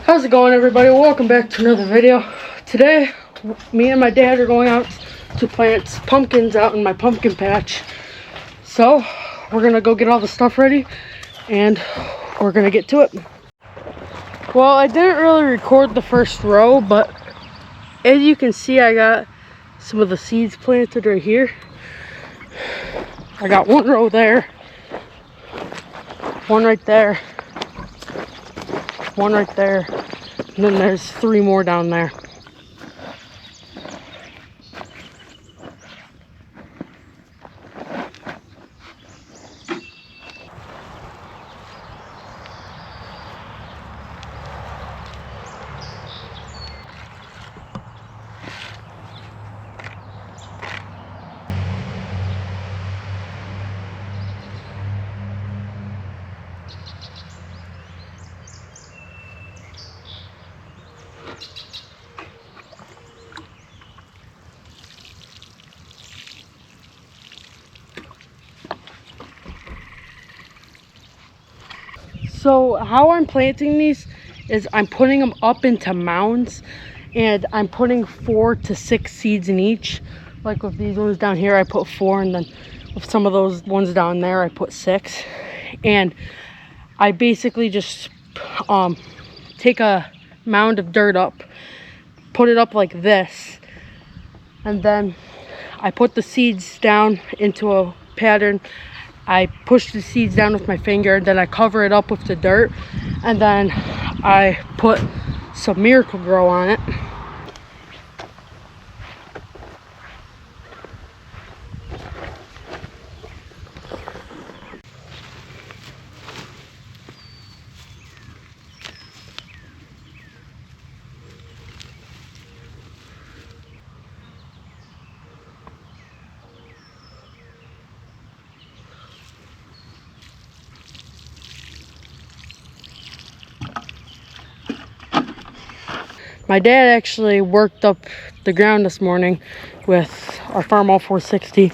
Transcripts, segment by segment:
How's it going, everybody? Welcome back to another video. Today, me and my dad are going out to plant pumpkins out in my pumpkin patch. So, we're gonna go get all the stuff ready and we're gonna get to it. Well, I didn't really record the first row, but as you can see, I got some of the seeds planted right here. I got one row there, one right there, one right there, and then there's 3 more down there. So how I'm planting these is I'm putting them up into mounds, and I'm putting 4 to 6 seeds in each. Like with these ones down here, I put 4, and then with some of those ones down there, I put 6. And I basically just take a mound of dirt up, put it up like this, and then I put the seeds down into a pattern. I push the seeds down with my finger, then I cover it up with the dirt, and then I put some Miracle Grow on it. My dad actually worked up the ground this morning with our Farm All 460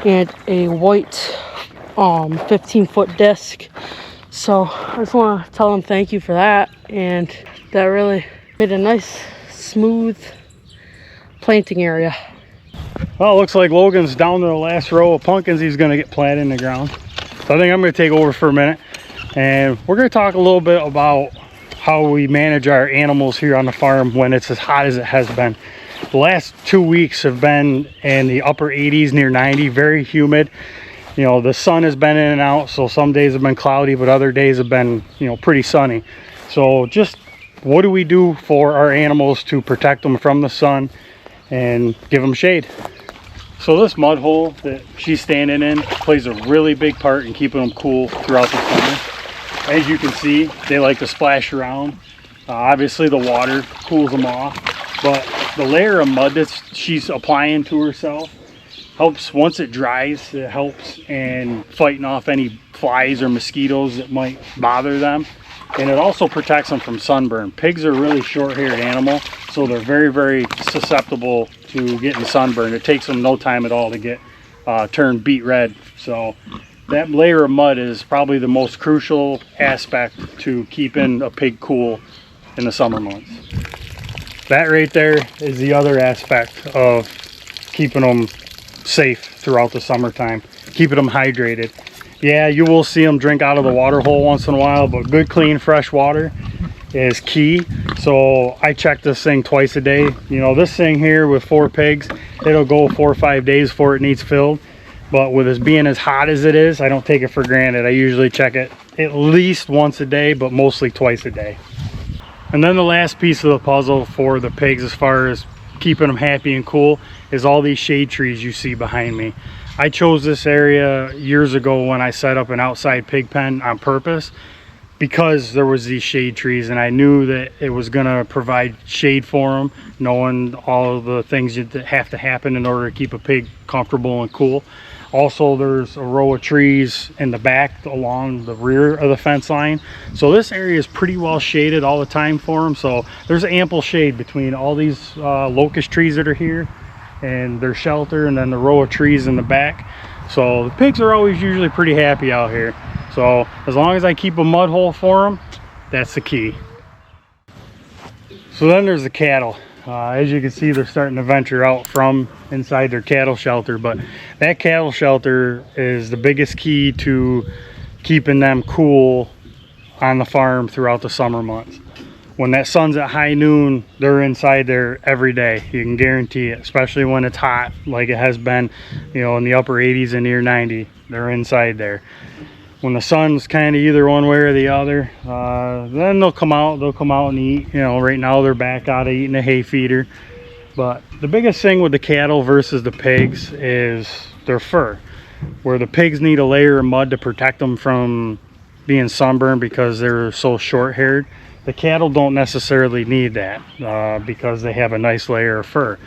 and a white 15-foot disc. So I just want to tell him thank you for that, and that really made a nice smooth planting area. Well, it looks like Logan's down to the last row of pumpkins he's going to get planted in the ground. So I think I'm going to take over for a minute, and we're going to talk a little bit about how we manage our animals here on the farm when it's as hot as it has been. The last 2 weeks have been in the upper 80s, near 90, very humid. You know, the sun has been in and out, so some days have been cloudy, but other days have been, you know, pretty sunny. So just what do we do for our animals to protect them from the sun and give them shade? So this mud hole that she's standing in plays a really big part in keeping them cool throughout the summer. As you can see, they like to splash around. Obviously the water cools them off, but the layer of mud that she's applying to herself helps. Once it dries, it helps in fighting off any flies or mosquitoes that might bother them, and it also protects them from sunburn. Pigs are a really short-haired animal, so they're very, very susceptible to getting sunburned. It takes them no time at all to get turned beet red. So that layer of mud is probably the most crucial aspect to keeping a pig cool in the summer months. That right there is the other aspect of keeping them safe throughout the summertime, keeping them hydrated. Yeah, you will see them drink out of the water hole once in a while, but good, clean, fresh water is key. So I check this thing twice a day. You know, this thing here with 4 pigs, it'll go 4 or 5 days before it needs filled. But with this being as hot as it is, I don't take it for granted. I usually check it at least once a day, but mostly twice a day. And then the last piece of the puzzle for the pigs, as far as keeping them happy and cool, is all these shade trees you see behind me. I chose this area years ago when I set up an outside pig pen on purpose, because there was these shade trees, and I knew that it was going to provide shade for them, knowing all of the things that have to happen in order to keep a pig comfortable and cool. Also, there's a row of trees in the back along the rear of the fence line, so this area is pretty well shaded all the time for them. So there's ample shade between all these locust trees that are here and their shelter, and then the row of trees in the back. So the pigs are always usually pretty happy out here. So as long as I keep a mud hole for them, that's the key. So then there's the cattle. As you can see, they're starting to venture out from inside their cattle shelter, but that cattle shelter is the biggest key to keeping them cool on the farm throughout the summer months. When that sun's at high noon, they're inside there every day. You can guarantee it, especially when it's hot like it has been, you know, in the upper 80s and near 90. They're inside there. When the sun's kind of either one way or the other, then they'll come out and eat. You know, right now they're back out of eating a hay feeder. But the biggest thing with the cattle versus the pigs is their fur. Where the pigs need a layer of mud to protect them from being sunburned because they're so short-haired, the cattle don't necessarily need that because they have a nice layer of fur.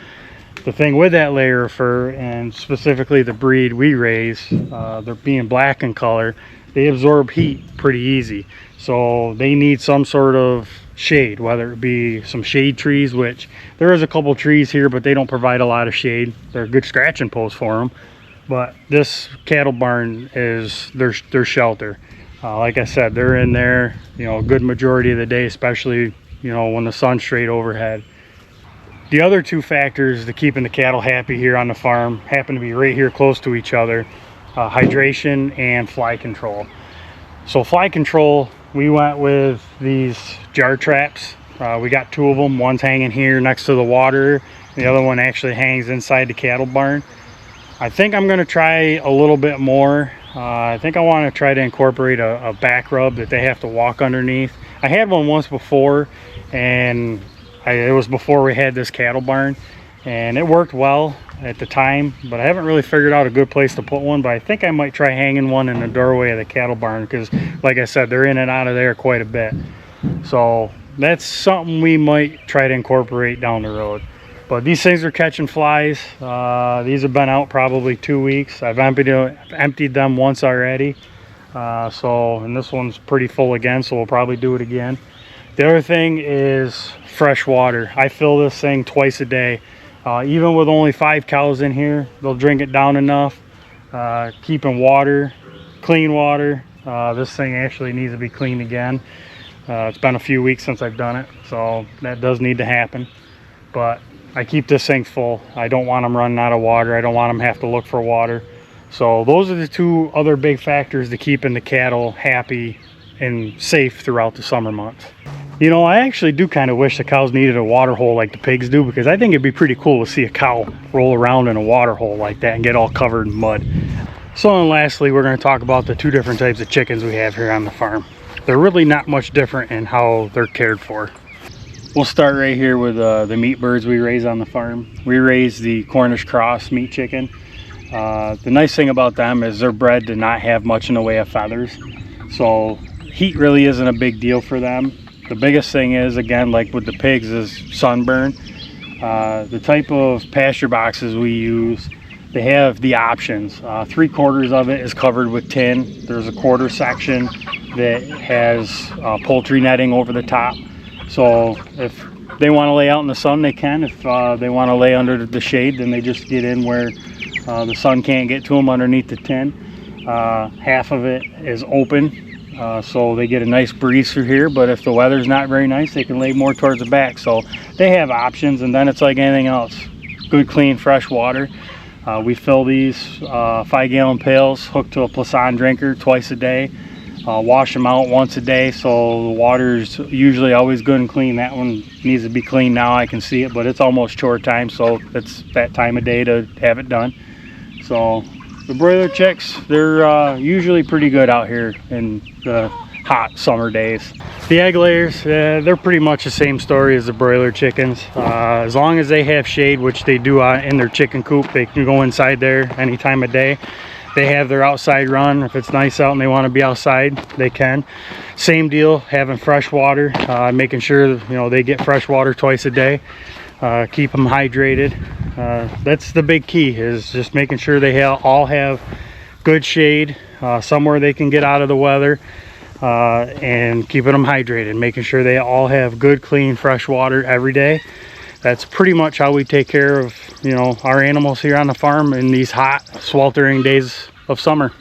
The thing with that layer of fur, and specifically the breed we raise, they're being black in color, they absorb heat pretty easy. So they need some sort of shade, whether it be some shade trees, which there is a couple trees here, but they don't provide a lot of shade. They're a good scratching post for them. But this cattle barn is their shelter. Like I said, they're in there, you know, a good majority of the day, especially, you know, when the sun's straight overhead. The other two factors to keeping the cattle happy here on the farm happen to be right here close to each other: hydration and fly control. So fly control, we went with these jar traps. We got two of them. One's hanging here next to the water. The other one actually hangs inside the cattle barn. I think I'm going to try a little bit more. I think I want to try to incorporate a back rub that they have to walk underneath. I had one once before, and it was before we had this cattle barn, and it worked well at the time, but I haven't really figured out a good place to put one. But I think I might try hanging one in the doorway of the cattle barn, because like I said, they're in and out of there quite a bit. So that's something we might try to incorporate down the road. But these things are catching flies. These have been out probably 2 weeks. I've emptied them once already. And this one's pretty full again, so we'll probably do it again. The other thing is fresh water. I fill this thing twice a day. Even with only 5 cows in here, they'll drink it down enough. Keeping water, clean water. This thing actually needs to be cleaned again. It's been a few weeks since I've done it, so that does need to happen. But I keep this thing full. I don't want them running out of water. I don't want them to have to look for water. So those are the two other big factors to keeping the cattle happy and safe throughout the summer months. You know, I actually do kind of wish the cows needed a water hole like the pigs do, because I think it'd be pretty cool to see a cow roll around in a water hole like that and get all covered in mud. So then lastly, we're going to talk about the two different types of chickens we have here on the farm. They're really not much different in how they're cared for. We'll start right here with the meat birds we raise on the farm. We raise the Cornish cross meat chicken. The nice thing about them is they're bred to not have much in the way of feathers. So heat really isn't a big deal for them. The biggest thing is, again, like with the pigs, is sunburn. The type of pasture boxes we use, they have the options. 3/4 of it is covered with tin. There's a quarter section that has poultry netting over the top. So if they want to lay out in the sun, they can. If they want to lay under the shade, then they just get in where the sun can't get to them underneath the tin. Half of it is open, so they get a nice breeze through here. But if the weather's not very nice, they can lay more towards the back. So they have options, and then it's like anything else. Good, clean, fresh water. We fill these 5-gallon pails hooked to a Plaisson drinker twice a day. Wash them out once a day, so the water's usually always good and clean. That one needs to be clean now. I can see it, but it's almost chore time, so it's that time of day to have it done. So the broiler chicks, they're usually pretty good out here in the hot summer days. The egg layers, they're pretty much the same story as the broiler chickens. As long as they have shade, which they do in their chicken coop, they can go inside there any time of day. They have their outside run. If it's nice out and they want to be outside, they can. Same deal, having fresh water, making sure they get fresh water twice a day. Keep them hydrated. That's the big key, is just making sure they all have good shade, somewhere they can get out of the weather, and keeping them hydrated, making sure they all have good, clean, fresh water every day. That's pretty much how we take care of, our animals here on the farm in these hot, sweltering days of summer.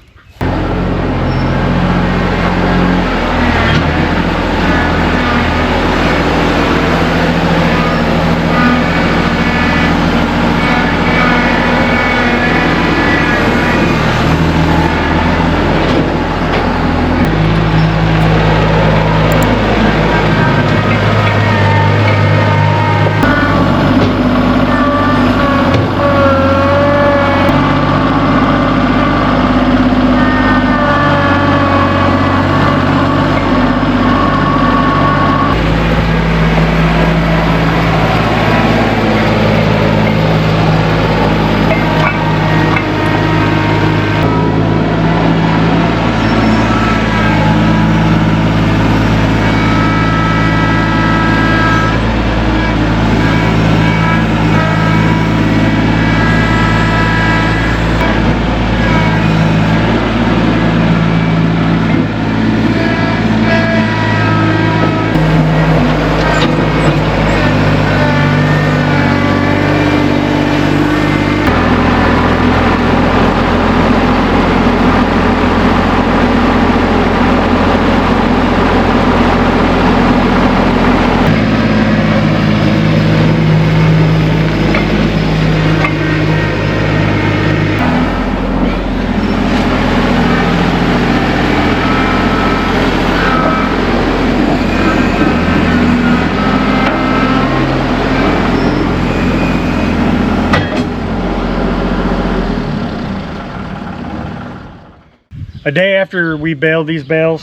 A day after we baled these bales,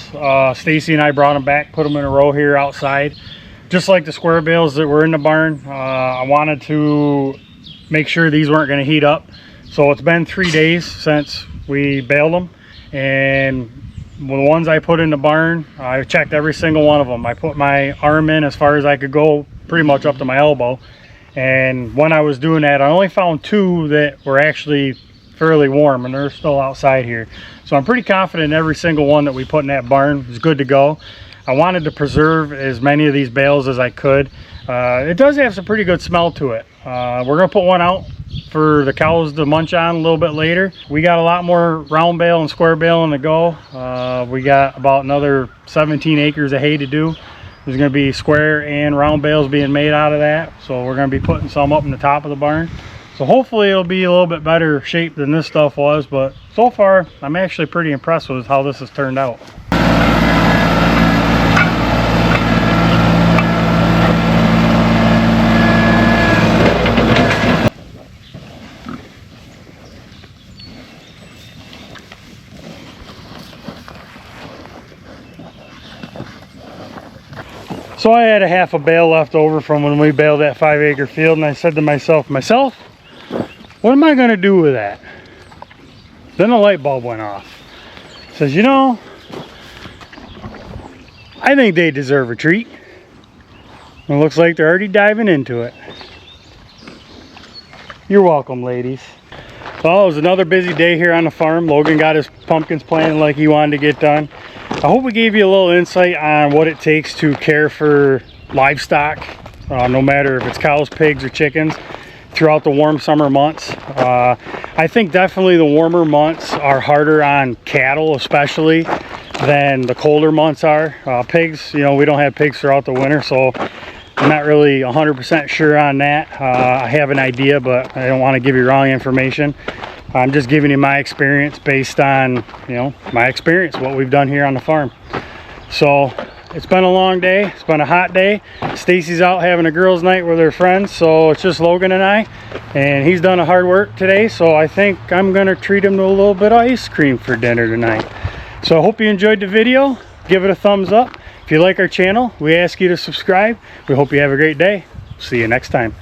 Stacy and I brought them back, put them in a row here outside. Just like the square bales that were in the barn, I wanted to make sure these weren't going to heat up. So it's been 3 days since we baled them, and the ones I put in the barn, I checked every single one of them. I put my arm in as far as I could go, pretty much up to my elbow. And when I was doing that, I only found 2 that were actually fairly warm, and they're still outside here. So I'm pretty confident every single one that we put in that barn is good to go. I wanted to preserve as many of these bales as I could. It does have some pretty good smell to it. We're gonna put one out for the cows to munch on a little bit later. We got a lot more round bale and square bale to go. We got about another 17 acres of hay to do. There's gonna be square and round bales being made out of that. So we're gonna be putting some up in the top of the barn. So hopefully it'll be a little bit better shape than this stuff was, but so far I'm actually pretty impressed with how this has turned out. So I had a half a bale left over from when we baled that 5-acre field, and I said to myself, what am I going to do with that? Then a light bulb went off. Says, you know, I think they deserve a treat. It looks like they're already diving into it. You're welcome, ladies. Well, it was another busy day here on the farm. Logan got his pumpkins planted like he wanted to get done. I hope we gave you a little insight on what it takes to care for livestock, no matter if it's cows, pigs, or chickens, throughout the warm summer months. I think definitely the warmer months are harder on cattle, especially, than the colder months are. Pigs, you know, we don't have pigs throughout the winter, so I'm not really 100% sure on that. I have an idea, but I don't want to give you wrong information. I'm just giving you my experience based on, you know, my experience, what we've done here on the farm. So it's been a long day. It's been a hot day. Stacy's out having a girls' night with her friends, so it's just Logan and I. And he's done a hard work today, so I think I'm gonna treat him to a little bit of ice cream for dinner tonight. So I hope you enjoyed the video. Give it a thumbs up. If you like our channel, we ask you to subscribe. We hope you have a great day. See you next time.